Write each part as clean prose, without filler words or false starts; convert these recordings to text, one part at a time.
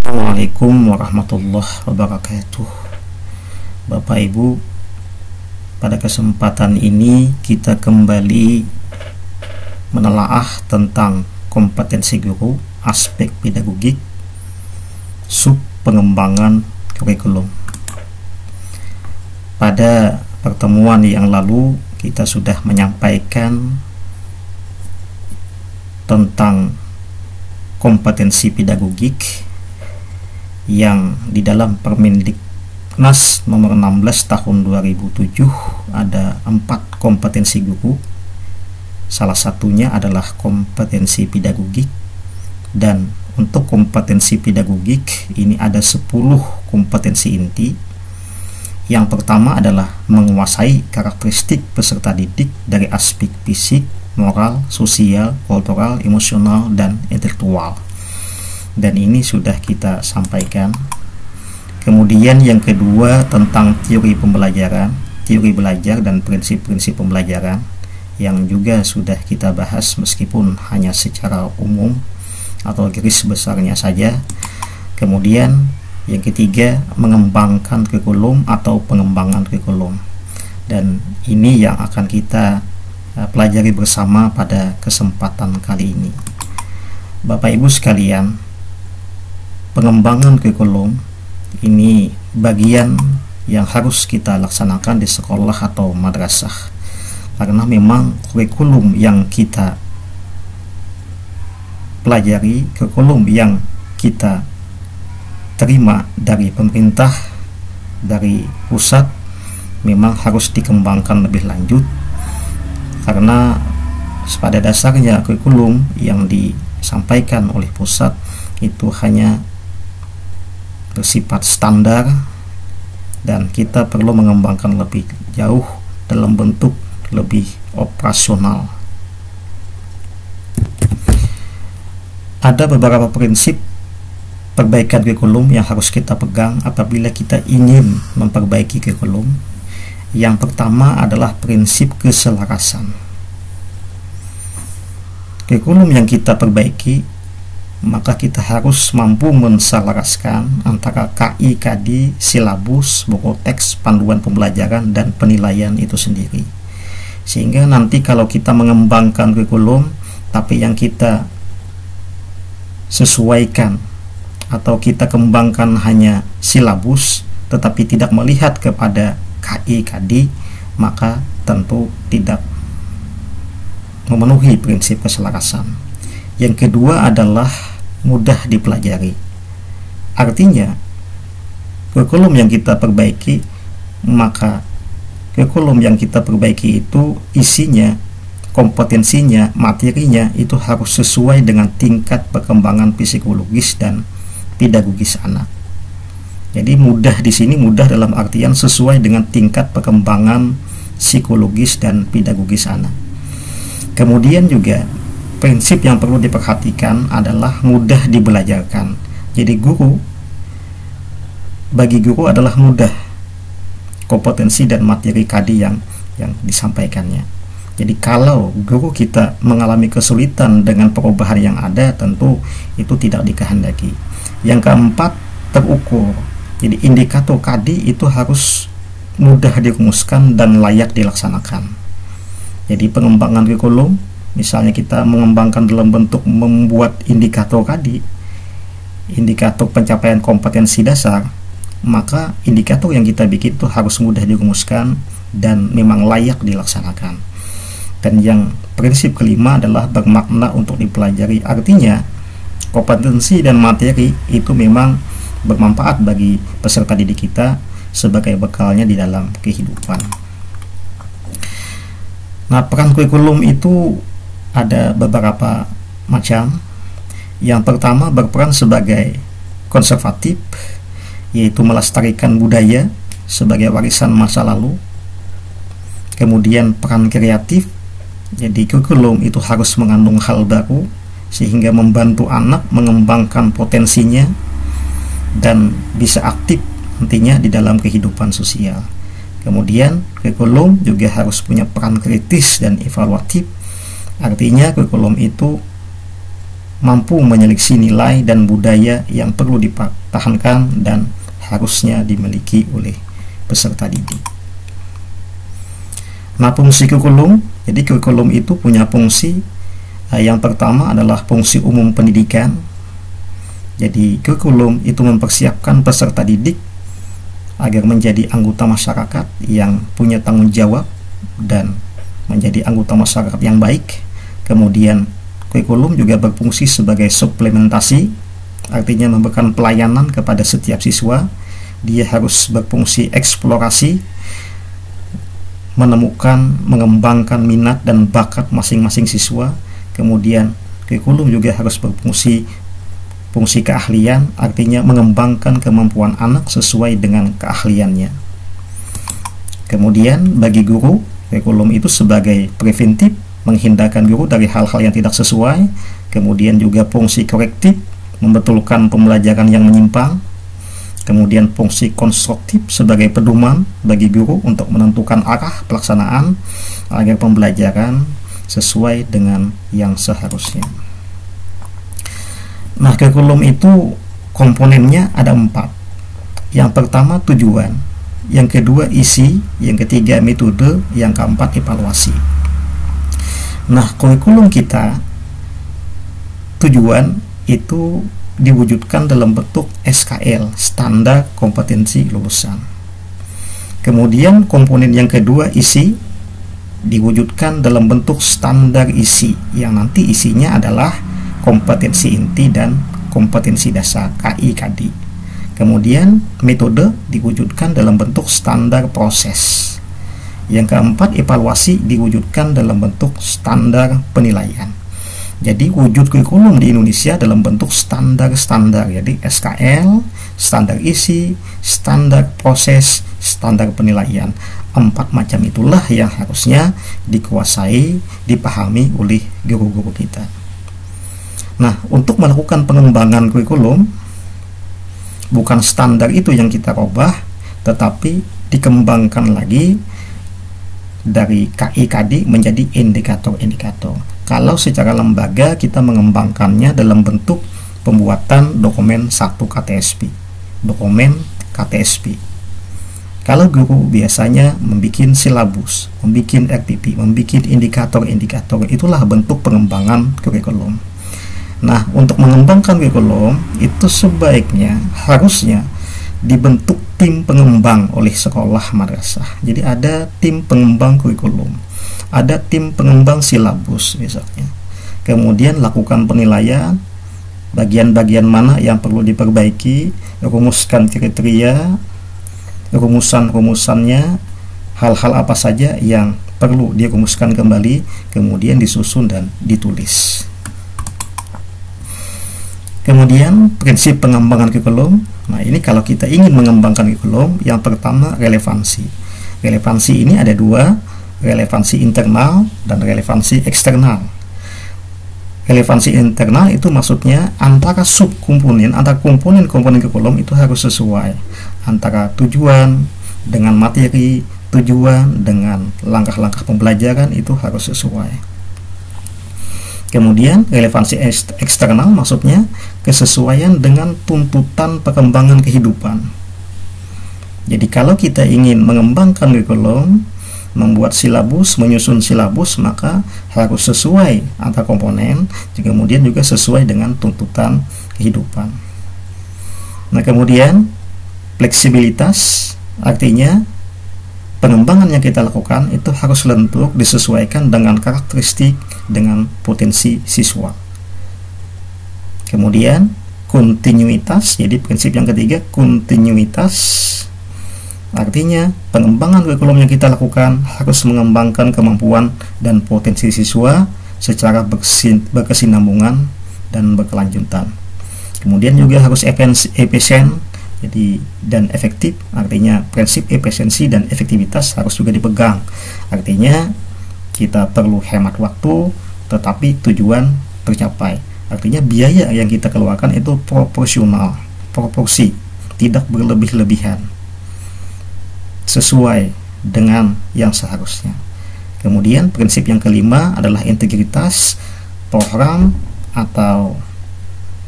Assalamualaikum warahmatullahi wabarakatuh. Bapak Ibu, pada kesempatan ini kita kembali menelaah tentang kompetensi guru, aspek pedagogik, sub pengembangan kurikulum. Pada pertemuan yang lalu kita sudah menyampaikan tentang kompetensi pedagogik yang di dalam Permendiknas nomor 16 tahun 2007 ada 4 kompetensi guru. Salah satunya adalah kompetensi pedagogik, dan untuk kompetensi pedagogik ini ada 10 kompetensi inti. Yang pertama adalah menguasai karakteristik peserta didik dari aspek fisik, moral, sosial, kultural, emosional, dan intelektual. Dan ini sudah kita sampaikan. Kemudian yang kedua tentang teori pembelajaran, teori belajar dan prinsip-prinsip pembelajaran, yang juga sudah kita bahas meskipun hanya secara umum atau garis besarnya saja. Kemudian yang ketiga mengembangkan kurikulum atau pengembangan kurikulum, dan ini yang akan kita pelajari bersama pada kesempatan kali ini. Bapak Ibu sekalian, pengembangan kurikulum ini bagian yang harus kita laksanakan di sekolah atau madrasah, karena memang kurikulum yang kita pelajari, kurikulum yang kita terima dari pemerintah, dari pusat, memang harus dikembangkan lebih lanjut, karena pada dasarnya kurikulum yang disampaikan oleh pusat itu hanya bersifat standar, dan kita perlu mengembangkan lebih jauh dalam bentuk lebih operasional. Ada beberapa prinsip perbaikan kurikulum yang harus kita pegang apabila kita ingin memperbaiki kurikulum. Yang pertama adalah prinsip keselarasan. Kurikulum yang kita perbaiki, maka kita harus mampu menselaraskan antara KI, KD, silabus, buku teks, panduan pembelajaran, dan penilaian itu sendiri. Sehingga nanti kalau kita mengembangkan kurikulum, tapi yang kita sesuaikan atau kita kembangkan hanya silabus, tetapi tidak melihat kepada KI, KD, maka tentu tidak memenuhi prinsip keselarasan. Yang kedua adalah mudah dipelajari. Artinya kurikulum yang kita perbaiki, maka kurikulum yang kita perbaiki itu isinya, kompetensinya, materinya itu harus sesuai dengan tingkat perkembangan psikologis dan pedagogis anak. Jadi mudah di sini, mudah dalam artian sesuai dengan tingkat perkembangan psikologis dan pedagogis anak. Kemudian juga prinsip yang perlu diperhatikan adalah mudah dibelajarkan. Jadi bagi guru adalah mudah kompetensi dan materi KD yang disampaikannya. Jadi kalau guru kita mengalami kesulitan dengan perubahan yang ada, tentu itu tidak dikehendaki. Yang keempat, terukur. Jadi indikator KD itu harus mudah dirumuskan dan layak dilaksanakan. Jadi pengembangan kurikulum, misalnya kita mengembangkan dalam bentuk membuat indikator KD, indikator pencapaian kompetensi dasar, maka indikator yang kita bikin itu harus mudah dirumuskan dan memang layak dilaksanakan. Dan yang prinsip kelima adalah bermakna untuk dipelajari. Artinya kompetensi dan materi itu memang bermanfaat bagi peserta didik kita sebagai bekalnya di dalam kehidupan. Nah, peran kurikulum itu ada beberapa macam. Yang pertama berperan sebagai konservatif, yaitu melestarikan budaya sebagai warisan masa lalu. Kemudian peran kreatif, jadi kurikulum itu harus mengandung hal baru sehingga membantu anak mengembangkan potensinya dan bisa aktif nantinya di dalam kehidupan sosial. Kemudian kurikulum juga harus punya peran kritis dan evaluatif. Artinya kurikulum itu mampu menyeleksi nilai dan budaya yang perlu dipertahankan dan harusnya dimiliki oleh peserta didik. Nah, fungsi kurikulum, jadi kurikulum itu punya fungsi yang pertama adalah fungsi umum pendidikan. Jadi kurikulum itu mempersiapkan peserta didik agar menjadi anggota masyarakat yang punya tanggung jawab dan menjadi anggota masyarakat yang baik. Kemudian kurikulum juga berfungsi sebagai suplementasi, artinya memberikan pelayanan kepada setiap siswa. Dia harus berfungsi eksplorasi, menemukan, mengembangkan minat dan bakat masing-masing siswa. Kemudian kurikulum juga harus berfungsi fungsi keahlian, artinya mengembangkan kemampuan anak sesuai dengan keahliannya. Kemudian bagi guru, kurikulum itu sebagai preventif, menghindarkan guru dari hal-hal yang tidak sesuai. Kemudian juga fungsi korektif, membetulkan pembelajaran yang menyimpang. Kemudian fungsi konstruktif sebagai pedoman bagi guru untuk menentukan arah pelaksanaan agar pembelajaran sesuai dengan yang seharusnya. Nah, kurikulum itu komponennya ada 4. Yang pertama tujuan, yang kedua isi, yang ketiga metode, yang keempat evaluasi. Nah, kurikulum kita tujuan itu diwujudkan dalam bentuk SKL, standar kompetensi lulusan. Kemudian komponen yang kedua isi diwujudkan dalam bentuk standar isi, yang nanti isinya adalah kompetensi inti dan kompetensi dasar KI/KD. Kemudian metode diwujudkan dalam bentuk standar proses. Yang keempat, evaluasi diwujudkan dalam bentuk standar penilaian. Jadi wujud kurikulum di Indonesia dalam bentuk standar-standar, jadi SKL, standar isi, standar proses, standar penilaian. 4 macam itulah yang harusnya dikuasai, dipahami oleh guru-guru kita. Nah, untuk melakukan pengembangan kurikulum, bukan standar itu yang kita ubah, tetapi dikembangkan lagi dari KI/KD menjadi indikator-indikator. Kalau secara lembaga kita mengembangkannya dalam bentuk pembuatan dokumen 1 KTSP, dokumen KTSP. Kalau guru biasanya membuat silabus, membuat RTP, membuat indikator-indikator, itulah bentuk pengembangan kurikulum. Nah, untuk mengembangkan kurikulum itu sebaiknya harusnya dibentuk tim pengembang oleh sekolah madrasah. Jadi ada tim pengembang kurikulum, ada tim pengembang silabus misalnya. Kemudian lakukan penilaian, bagian-bagian mana yang perlu diperbaiki, rumuskan kriteria, rumusan-rumusannya, hal-hal apa saja yang perlu dirumuskan kembali, kemudian disusun dan ditulis. Kemudian prinsip pengembangan kurikulum. Nah, ini kalau kita ingin mengembangkan kurikulum, yang pertama relevansi. Relevansi ini ada 2, relevansi internal dan relevansi eksternal. Relevansi internal itu maksudnya antara subkomponen, antara komponen-komponen kurikulum itu harus sesuai, antara tujuan dengan materi, tujuan dengan langkah-langkah pembelajaran itu harus sesuai. Kemudian relevansi eksternal maksudnya kesesuaian dengan tuntutan perkembangan kehidupan. Jadi kalau kita ingin mengembangkan kurikulum, membuat silabus, menyusun silabus, maka harus sesuai antara komponen, kemudian juga sesuai dengan tuntutan kehidupan. Nah, kemudian fleksibilitas artinya pengembangan yang kita lakukan itu harus lentur, disesuaikan dengan karakteristik, dengan potensi siswa. Kemudian kontinuitas, jadi prinsip yang ketiga kontinuitas, artinya pengembangan kurikulum yang kita lakukan harus mengembangkan kemampuan dan potensi siswa secara berkesinambungan dan berkelanjutan. Kemudian juga harus efisien, jadi dan efektif, artinya prinsip efisiensi dan efektivitas harus juga dipegang. Artinya kita perlu hemat waktu tetapi tujuan tercapai. Artinya biaya yang kita keluarkan itu proporsional, proporsi, tidak berlebih-lebihan, sesuai dengan yang seharusnya. Kemudian prinsip yang kelima adalah integritas program atau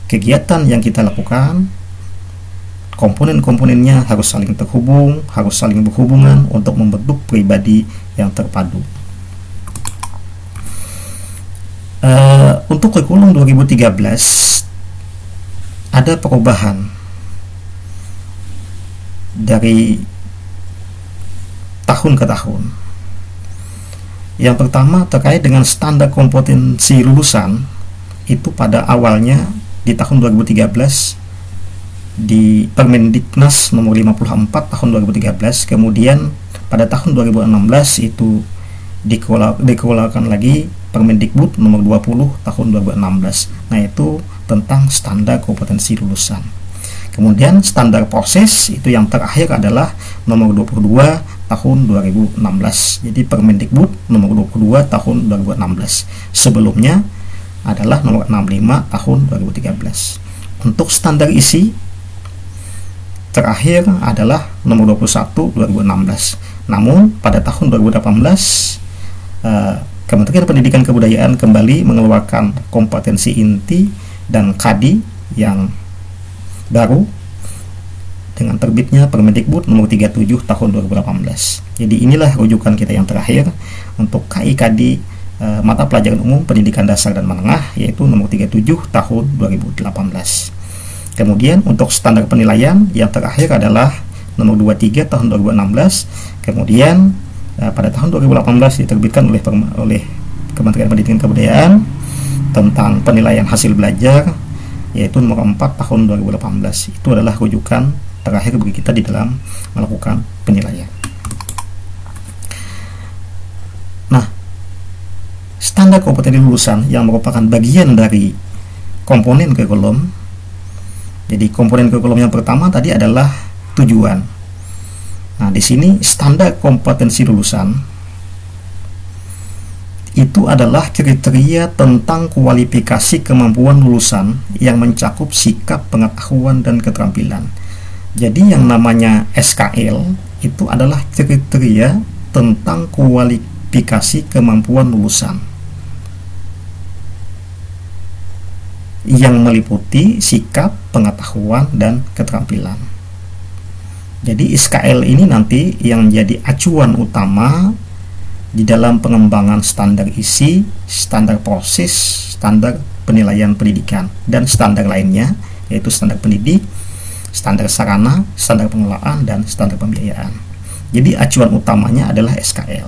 kegiatan yang kita lakukan, komponen-komponennya harus saling terhubung, harus saling berhubungan untuk membentuk pribadi yang terpadu. Untuk kurikulum 2013 ada perubahan dari tahun ke tahun. Yang pertama terkait dengan standar kompetensi lulusan, itu pada awalnya di tahun 2013 di Permendiknas nomor 54 tahun 2013, kemudian pada tahun 2016 itu dikeluarkan lagi Permendikbud nomor 20 tahun 2016. Nah, itu tentang standar kompetensi lulusan. Kemudian standar proses itu yang terakhir adalah nomor 22 tahun 2016. Jadi Permendikbud nomor 22 tahun 2016. Sebelumnya adalah nomor 65 tahun 2013. Untuk standar isi terakhir adalah nomor 21 2016. Namun pada tahun 2018 Kementerian Pendidikan Kebudayaan kembali mengeluarkan kompetensi inti dan KADI yang baru dengan terbitnya Permendikbud nomor 37 tahun 2018. Jadi inilah rujukan kita yang terakhir untuk KI KADI mata pelajaran umum pendidikan dasar dan menengah, yaitu nomor 37 tahun 2018. Kemudian untuk standar penilaian yang terakhir adalah nomor 23 tahun 2016. Kemudian pada tahun 2018 diterbitkan oleh Kementerian Pendidikan Kebudayaan tentang penilaian hasil belajar, yaitu nomor 4 tahun 2018. Itu adalah rujukan terakhir bagi kita di dalam melakukan penilaian. Nah, standar kompetensi lulusan yang merupakan bagian dari komponen kurikulum. Jadi komponen kurikulum yang pertama tadi adalah tujuan. Nah, di sini standar kompetensi lulusan itu adalah kriteria tentang kualifikasi kemampuan lulusan yang mencakup sikap, pengetahuan, dan keterampilan. Jadi yang namanya SKL itu adalah kriteria tentang kualifikasi kemampuan lulusan yang meliputi sikap, pengetahuan, dan keterampilan. Jadi SKL ini nanti yang menjadi acuan utama di dalam pengembangan standar isi, standar proses, standar penilaian pendidikan, dan standar lainnya, yaitu standar pendidik, standar sarana, standar pengelolaan, dan standar pembiayaan. Jadi acuan utamanya adalah SKL.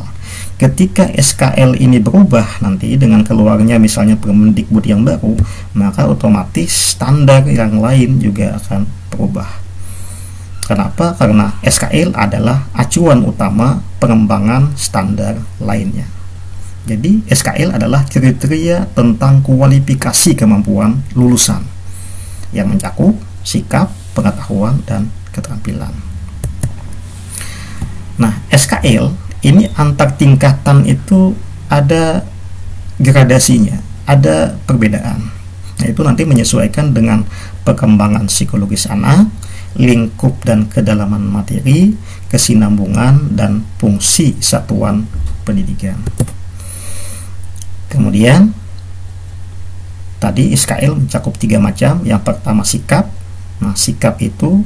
Ketika SKL ini berubah nanti dengan keluarnya misalnya Permendikbud yang baru, maka otomatis standar yang lain juga akan berubah. Kenapa? Karena SKL adalah acuan utama pengembangan standar lainnya. Jadi SKL adalah kriteria tentang kualifikasi kemampuan lulusan yang mencakup sikap, pengetahuan, dan keterampilan. Nah, SKL ini antar tingkatan itu ada gradasinya, ada perbedaan. Nah, itu nanti menyesuaikan dengan perkembangan psikologis anak, lingkup dan kedalaman materi, kesinambungan, dan fungsi satuan pendidikan. Kemudian tadi SKL mencakup 3 macam. Yang pertama sikap. Nah, sikap itu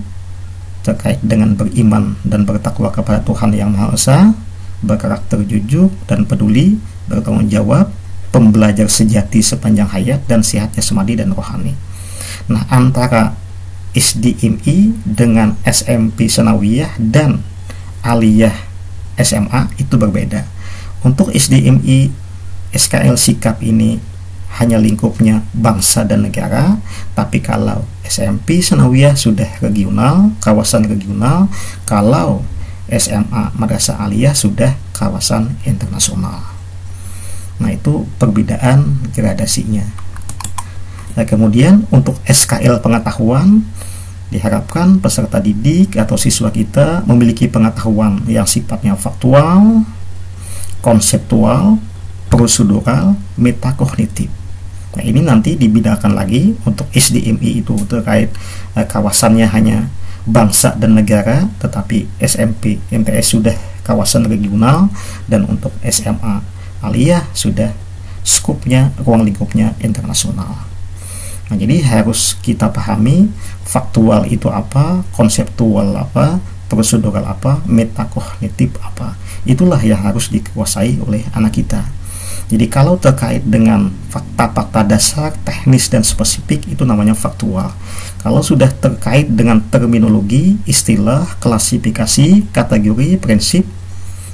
terkait dengan beriman dan bertakwa kepada Tuhan Yang Maha Esa, berkarakter jujur dan peduli, bertanggung jawab, pembelajar sejati sepanjang hayat, dan sehat jasmani dan rohani. Nah, antara SDMI dengan SMP Sanawiyah dan Aliyah SMA itu berbeda. Untuk SDMI SKL sikap ini hanya lingkupnya bangsa dan negara, tapi kalau SMP Sanawiyah sudah regional, kawasan regional, kalau SMA Madrasah Aliyah sudah kawasan internasional. Nah, itu perbedaan gradasinya. Nah, kemudian untuk SKL pengetahuan, diharapkan peserta didik atau siswa kita memiliki pengetahuan yang sifatnya faktual, konseptual, prosedural, metakognitif. Nah, ini nanti dibedakan lagi untuk SDMI itu terkait kawasannya hanya bangsa dan negara, tetapi SMP MTS sudah kawasan regional, dan untuk SMA Aliyah sudah skupnya, ruang lingkupnya internasional. Nah, jadi harus kita pahami faktual itu apa, konseptual apa, prosedural apa, metakognitif apa. Itulah yang harus dikuasai oleh anak kita. Jadi kalau terkait dengan fakta-fakta dasar, teknis dan spesifik, itu namanya faktual. Kalau sudah terkait dengan terminologi, istilah, klasifikasi, kategori, prinsip,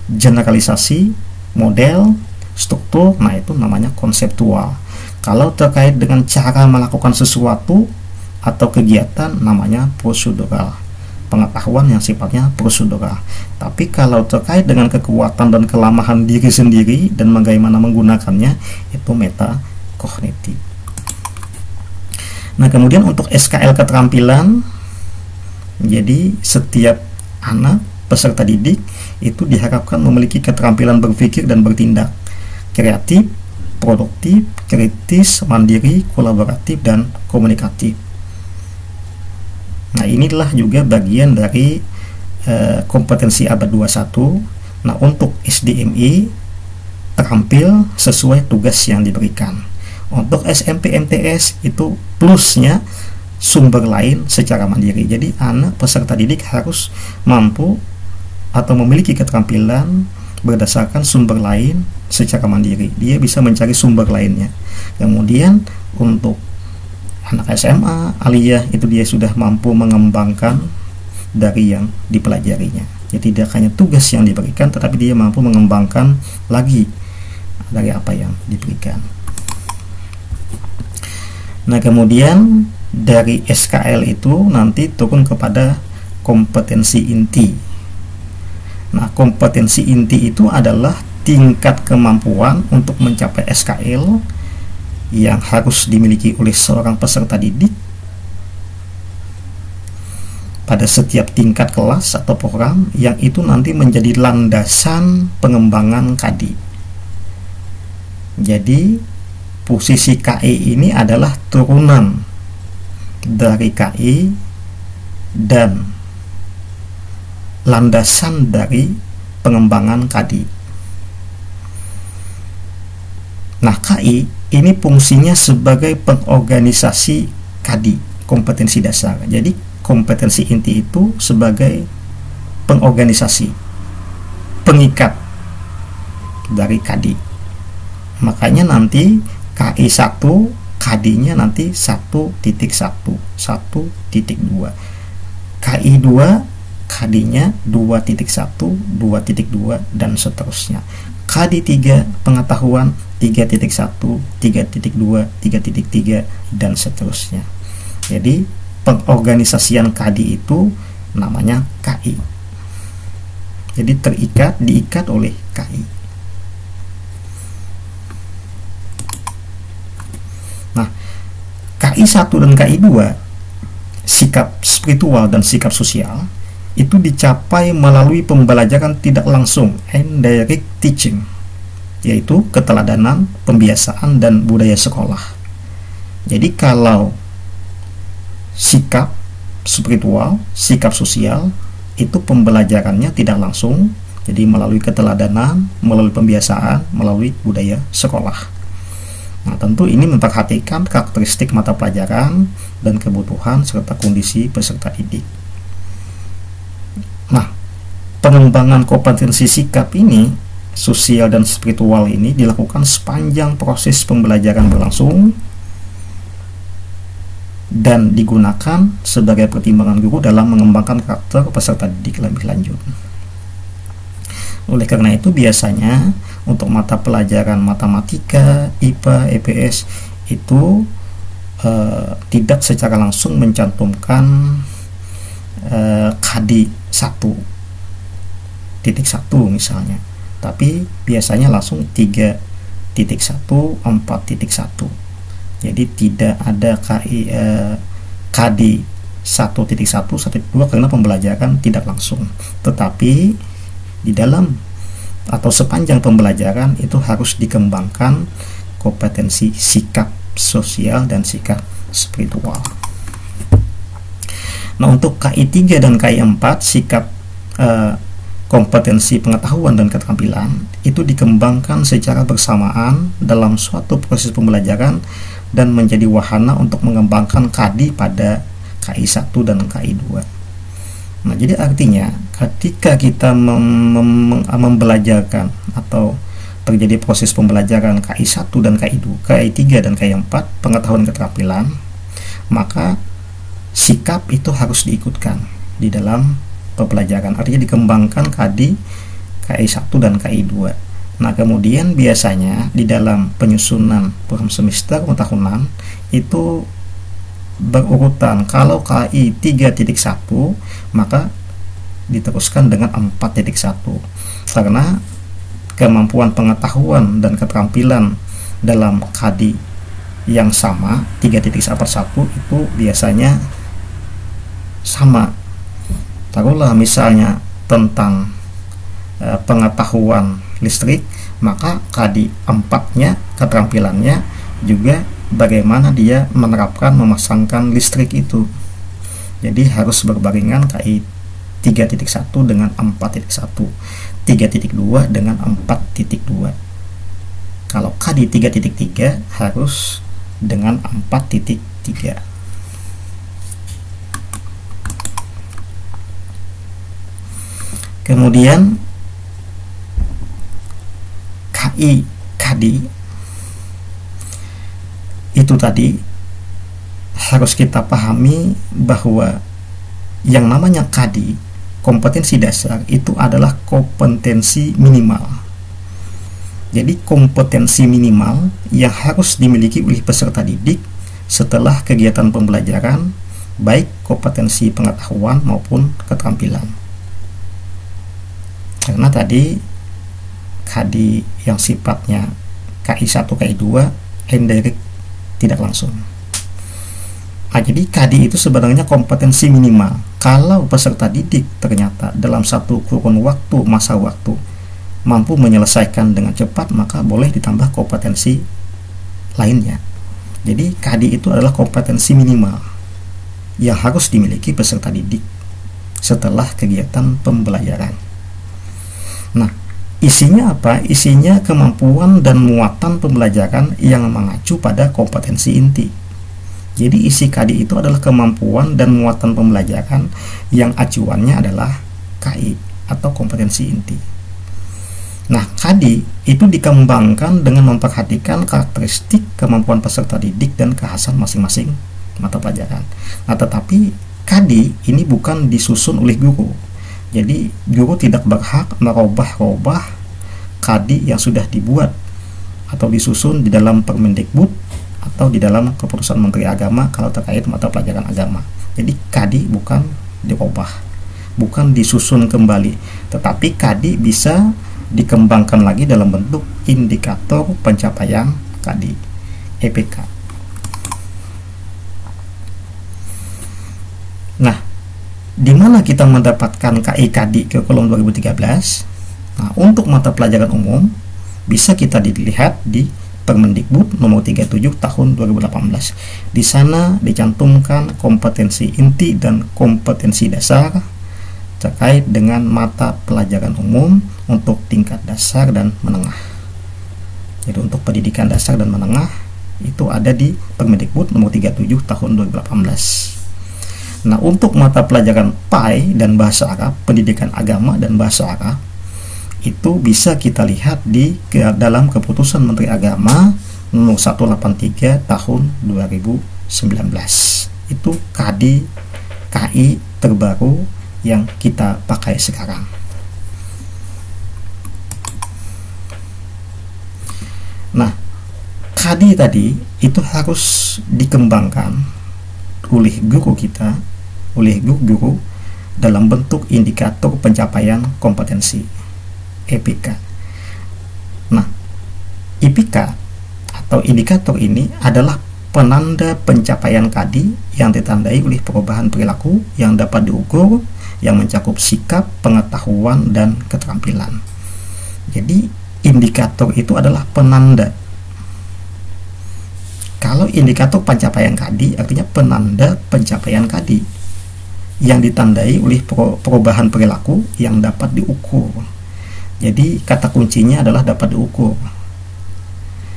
generalisasi, model, struktur, nah itu namanya konseptual. Kalau terkait dengan cara melakukan sesuatu atau kegiatan, namanya prosedural, pengetahuan yang sifatnya prosedural. Tapi kalau terkait dengan kekuatan dan kelemahan diri sendiri dan bagaimana menggunakannya, itu metakognitif. Nah, kemudian untuk SKL keterampilan, jadi setiap anak peserta didik itu diharapkan memiliki keterampilan berpikir dan bertindak kreatif, produktif, kritis, mandiri, kolaboratif, dan komunikatif. Nah, inilah juga bagian dari kompetensi abad 21. Nah, untuk SDMI terampil sesuai tugas yang diberikan. Untuk SMP MTS itu plusnya sumber lain secara mandiri. Jadi anak peserta didik harus mampu atau memiliki keterampilan berdasarkan sumber lain secara mandiri. Dia bisa mencari sumber lainnya. Kemudian untuk anak SMA, aliyah, itu dia sudah mampu mengembangkan dari yang dipelajarinya. Jadi tidak hanya tugas yang diberikan, tetapi dia mampu mengembangkan lagi dari apa yang diberikan. Nah, kemudian dari SKL itu nanti turun kepada kompetensi inti. Nah, kompetensi inti itu adalah tingkat kemampuan untuk mencapai SKL yang harus dimiliki oleh seorang peserta didik pada setiap tingkat kelas atau program, yang itu nanti menjadi landasan pengembangan KADI. Jadi posisi KI ini adalah turunan dari KI dan landasan dari pengembangan KADI. Nah, KI ini fungsinya sebagai pengorganisasi KADI, kompetensi dasar. Jadi kompetensi inti itu sebagai pengorganisasi, pengikat dari KADI. Makanya nanti KI 1, KADI-nya nanti 1.1, 1.2. KI 2, KADI-nya 2.1, 2.2, dan seterusnya. KADI 3, pengetahuan 3.1, 3.2, 3.3, dan seterusnya. Jadi pengorganisasian KADI itu namanya KI. Jadi diikat oleh KI. Nah, KI 1 dan KI 2, sikap spiritual dan sikap sosial, itu dicapai melalui pembelajaran tidak langsung, indirect teaching, yaitu keteladanan, pembiasaan, dan budaya sekolah. Jadi kalau sikap spiritual, sikap sosial, itu pembelajarannya tidak langsung, jadi melalui keteladanan, melalui pembiasaan, melalui budaya sekolah. Nah, tentu ini memperhatikan karakteristik mata pelajaran dan kebutuhan serta kondisi peserta didik. Nah, pengembangan kompetensi sikap ini, sosial dan spiritual ini, dilakukan sepanjang proses pembelajaran berlangsung dan digunakan sebagai pertimbangan guru dalam mengembangkan karakter peserta didik lebih lanjut. Oleh karena itu, biasanya untuk mata pelajaran matematika, IPA, EPS itu tidak secara langsung mencantumkan KADI 1.1 misalnya, tapi biasanya langsung 3.1, 4.1. Jadi tidak ada KADI 1.1, 1.2 karena pembelajaran tidak langsung. Tetapi di dalam atau sepanjang pembelajaran itu harus dikembangkan kompetensi sikap sosial dan sikap spiritual. Nah, untuk KI 3 dan KI 4, sikap kompetensi pengetahuan dan keterampilan itu dikembangkan secara bersamaan dalam suatu proses pembelajaran dan menjadi wahana untuk mengembangkan KADI pada KI 1 dan KI 2. Nah, jadi artinya ketika kita membelajarkan atau terjadi proses pembelajaran KI 1 dan KI 2, KI 3 dan KI 4, pengetahuan keterampilan, maka sikap itu harus diikutkan di dalam pembelajaran. Artinya dikembangkan KADI KI 1 dan KI 2. Nah, kemudian biasanya di dalam penyusunan program semester tahunan itu berurutan. Kalau KI 3.1 maka diteruskan dengan 4.1 karena kemampuan pengetahuan dan keterampilan dalam KADI yang sama 3.1 itu biasanya sama. Taruhlah misalnya tentang pengetahuan listrik, maka KADI 4-nya keterampilannya juga bagaimana dia menerapkan memasangkan listrik itu. Jadi harus berbarengan KI 3.1 dengan 4.1, 3.2 dengan 4.2. Kalau KADI 3.3 harus dengan 4.3. Kemudian KADI itu tadi harus kita pahami bahwa yang namanya KADI, kompetensi dasar, itu adalah kompetensi minimal. Jadi kompetensi minimal yang harus dimiliki oleh peserta didik setelah kegiatan pembelajaran, baik kompetensi pengetahuan maupun keterampilan. Karena tadi KADI yang sifatnya KI 1, KI 2 indirect, tidak langsung. Nah, jadi KADI itu sebenarnya kompetensi minimal. Kalau peserta didik ternyata dalam satu kurun waktu, masa waktu, mampu menyelesaikan dengan cepat, maka boleh ditambah kompetensi lainnya. Jadi KADI itu adalah kompetensi minimal yang harus dimiliki peserta didik setelah kegiatan pembelajaran. Nah, isinya apa? Isinya kemampuan dan muatan pembelajaran yang mengacu pada kompetensi inti. Jadi isi KADI itu adalah kemampuan dan muatan pembelajaran yang acuannya adalah KI atau kompetensi inti. Nah, KADI itu dikembangkan dengan memperhatikan karakteristik kemampuan peserta didik dan kekhasan masing-masing mata pelajaran. Nah, tetapi KADI ini bukan disusun oleh guru. Jadi guru tidak berhak merubah-rubah KADI yang sudah dibuat atau disusun di dalam Permendikbud atau di dalam keputusan Menteri Agama kalau terkait mata pelajaran agama. Jadi KADI bukan dirubah, bukan disusun kembali, tetapi KADI bisa dikembangkan lagi dalam bentuk indikator pencapaian KADI (EPK). Nah, di mana kita mendapatkan KI KADI kurikulum 2013? Nah, untuk mata pelajaran umum bisa kita dilihat di Permendikbud nomor 37 tahun 2018. Di sana dicantumkan kompetensi inti dan kompetensi dasar terkait dengan mata pelajaran umum untuk tingkat dasar dan menengah. Jadi untuk pendidikan dasar dan menengah itu ada di Permendikbud nomor 37 tahun 2018. Nah, untuk mata pelajaran PAI dan bahasa Arab, pendidikan agama dan bahasa Arab, itu bisa kita lihat di dalam keputusan Menteri Agama nomor 183 tahun 2019. Itu KADI KI terbaru yang kita pakai sekarang. Nah, KADI tadi itu harus dikembangkan oleh guru kita, oleh guru dalam bentuk indikator pencapaian kompetensi (EPK). Nah, IPK atau indikator ini adalah penanda pencapaian KADI yang ditandai oleh perubahan perilaku yang dapat diukur, yang mencakup sikap, pengetahuan, dan keterampilan. Jadi indikator itu adalah penanda. Kalau indikator pencapaian KADI artinya penanda pencapaian KADI yang ditandai oleh perubahan perilaku yang dapat diukur. Jadi kata kuncinya adalah dapat diukur.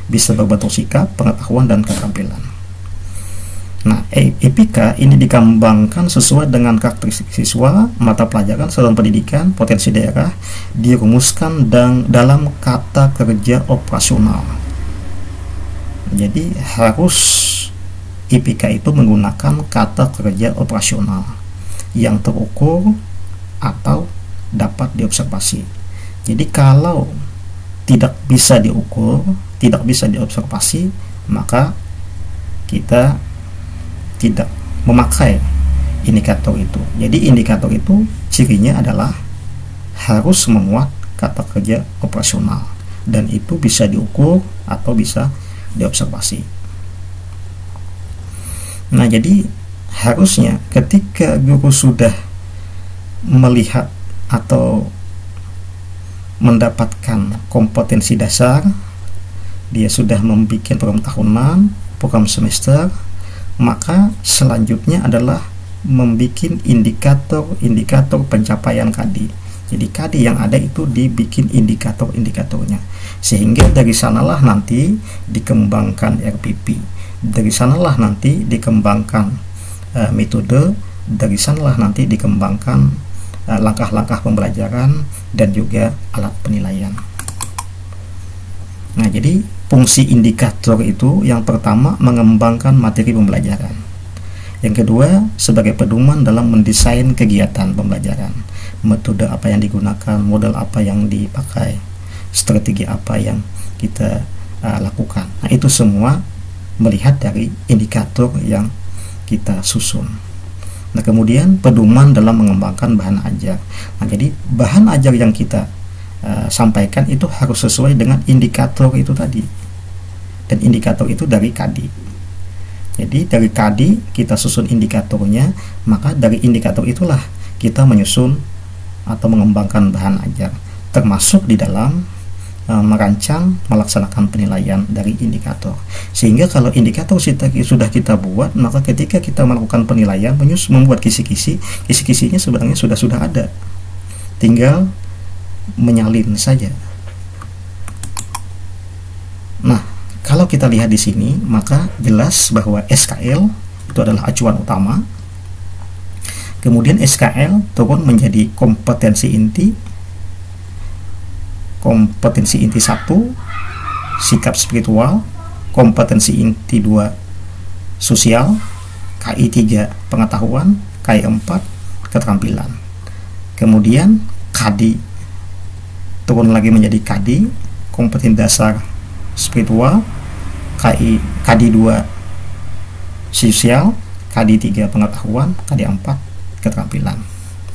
bisa berbentuk sikap, pengetahuan, dan keterampilan. Nah, IPK ini dikembangkan sesuai dengan karakteristik siswa, mata pelajaran, satuan pendidikan, potensi daerah, dirumuskan dalam kata kerja operasional. Jadi harus IPK itu menggunakan kata kerja operasional yang terukur atau dapat diobservasi. Jadi kalau tidak bisa diukur, tidak bisa diobservasi, maka kita tidak memakai indikator itu. Jadi indikator itu cirinya adalah harus memuat kata kerja operasional, dan itu bisa diukur atau bisa diobservasi. Nah, jadi harusnya ketika guru sudah melihat atau mendapatkan kompetensi dasar, dia sudah membuat program tahunan, program semester, maka selanjutnya adalah membuat indikator pencapaian KADI. Jadi KADI yang ada itu dibikin indikatornya, sehingga dari sanalah nanti dikembangkan RPP, dari sanalah nanti dikembangkan metode, dari sanalah nanti dikembangkan langkah-langkah pembelajaran dan juga alat penilaian. Nah, jadi fungsi indikator itu yang pertama mengembangkan materi pembelajaran, yang kedua sebagai pedoman dalam mendesain kegiatan pembelajaran, metode apa yang digunakan, model apa yang dipakai, strategi apa yang kita lakukan. Nah, itu semua melihat dari indikator yang kita susun. Nah, kemudian pedoman dalam mengembangkan bahan ajar. Nah, jadi bahan ajar yang kita sampaikan itu harus sesuai dengan indikator itu tadi, dan indikator itu dari KADI. Jadi dari KADI kita susun indikatornya, maka dari indikator itulah kita menyusun atau mengembangkan bahan ajar, termasuk di dalam merancang, melaksanakan penilaian dari indikator. Sehingga kalau indikator sudah kita buat, maka ketika kita melakukan penilaian, membuat kisi-kisinya sebenarnya sudah ada, tinggal menyalin saja. Nah, kalau kita lihat di sini, maka jelas bahwa SKL itu adalah acuan utama. Kemudian SKL turun menjadi kompetensi inti. Kompetensi inti 1, sikap spiritual. Kompetensi inti 2, sosial. KI 3, pengetahuan. KI 4, keterampilan. Kemudian KADI turun lagi menjadi KADI, kompetensi dasar spiritual. KADI 2, sosial. KADI 3, pengetahuan. KADI 4, keterampilan.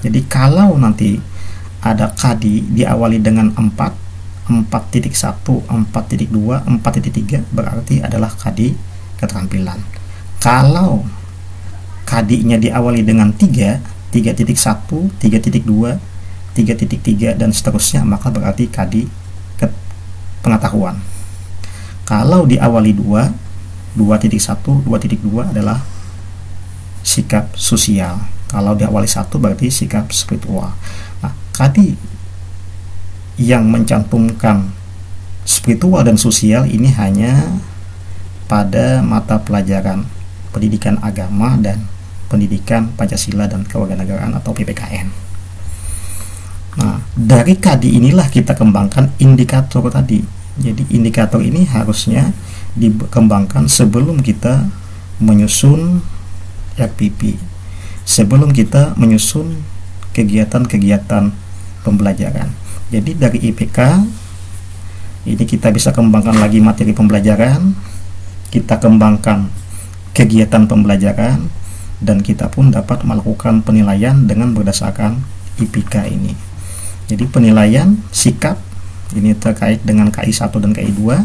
Jadi kalau nanti ada KADI diawali dengan 4.1, 4.2, 4.3, berarti adalah KADI keterampilan. Kalau KADI-nya diawali dengan 3, 3.1, 3.2, 3.3 dan seterusnya, maka berarti KADI pengetahuan. Kalau diawali 2, 2.1, 2.2 adalah sikap sosial. Kalau diawali 1 berarti sikap spiritual. Nah, KADI yang mencantumkan spiritual dan sosial ini hanya pada mata pelajaran pendidikan agama dan pendidikan Pancasila dan kewarganegaraan atau PPKN. Nah, dari KADI inilah kita kembangkan indikator tadi. Jadi indikator ini harusnya dikembangkan sebelum kita menyusun RPP, sebelum kita menyusun kegiatan-kegiatan pembelajaran. Jadi dari IPK ini kita bisa kembangkan lagi materi pembelajaran, kita kembangkan kegiatan pembelajaran, dan kita pun dapat melakukan penilaian dengan berdasarkan IPK ini. Jadi penilaian sikap ini terkait dengan KI 1 dan KI 2.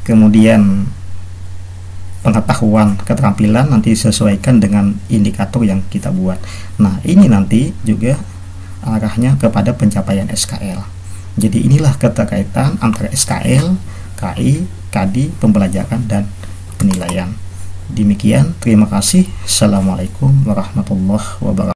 Kemudian pengetahuan, keterampilan nanti disesuaikan dengan indikator yang kita buat. Nah, ini nanti juga arahnya kepada pencapaian SKL. Jadi inilah keterkaitan antara SKL, KI, KADI, pembelajaran, dan penilaian. Demikian, terima kasih. Assalamualaikum warahmatullahi wabarakatuh.